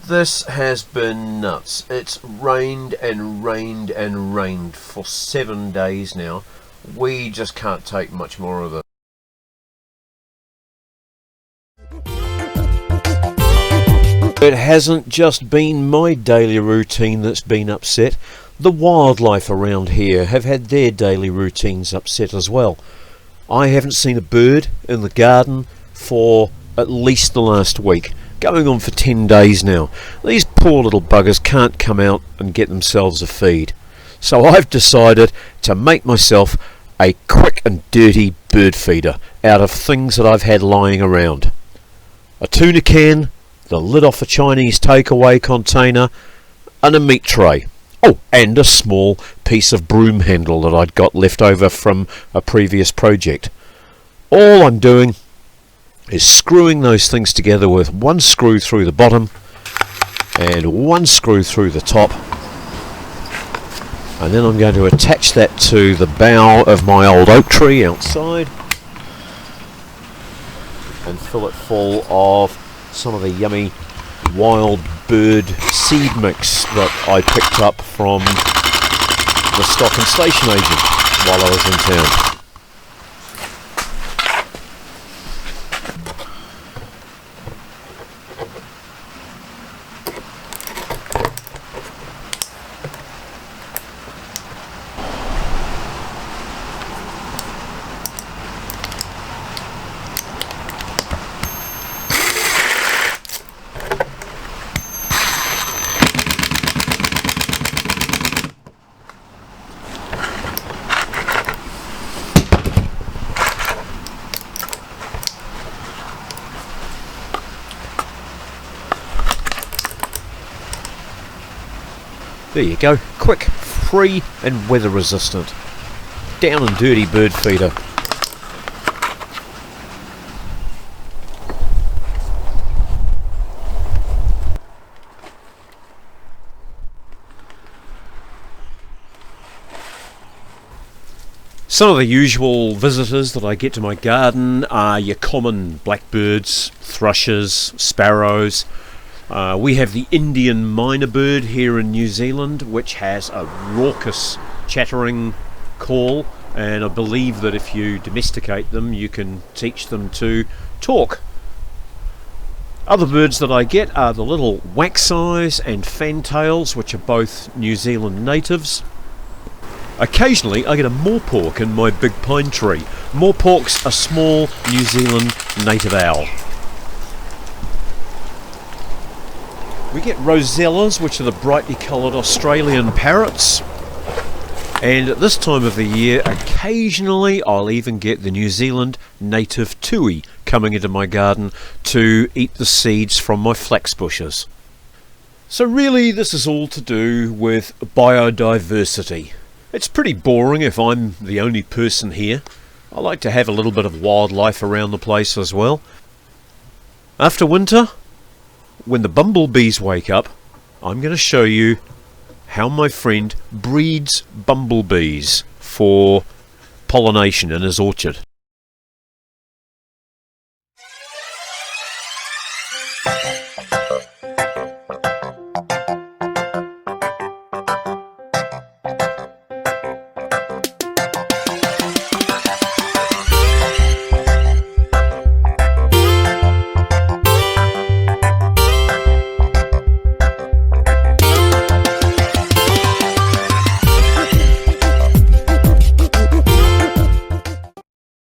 This has been nuts. It's rained and rained and rained for 7 days now. We just can't take much more of it. It hasn't just been my daily routine that's been upset. The wildlife around here have had their daily routines upset as well. I haven't seen a bird in the garden for at least the last week. Going on for 10 days now. These poor little buggers can't come out and get themselves a feed. So I've decided to make myself a quick and dirty bird feeder out of things that I've had lying around. A tuna can, the lid off a Chinese takeaway container, and a meat tray. Oh, and a small piece of broom handle that I'd got left over from a previous project. All I'm doing is screwing those things together with one screw through the bottom and one screw through the top, and then I'm going to attach that to the bough of my old oak tree outside and fill it full of some of the yummy wild bird seed mix that I picked up from the stock and station agent while I was in town. There you go, quick, free and weather resistant. Down and dirty bird feeder. Some of the usual visitors that I get to my garden are your common blackbirds, thrushes, sparrows. We have the Indian myna bird here in New Zealand, which has a raucous chattering call, and I believe that if you domesticate them you can teach them to talk. Other birds that I get are the little wax-eyes and fantails, which are both New Zealand natives. Occasionally I get a moorpork in my big pine tree. Moorpork's a small New Zealand native owl. We get rosellas, which are the brightly coloured Australian parrots, and at this time of the year occasionally I'll even get the New Zealand native tui coming into my garden to eat the seeds from my flax bushes. So really this is all to do with biodiversity. It's pretty boring if I'm the only person here. I like to have a little bit of wildlife around the place as well. After winter, when the bumblebees wake up, I'm going to show you how my friend breeds bumblebees for pollination in his orchard.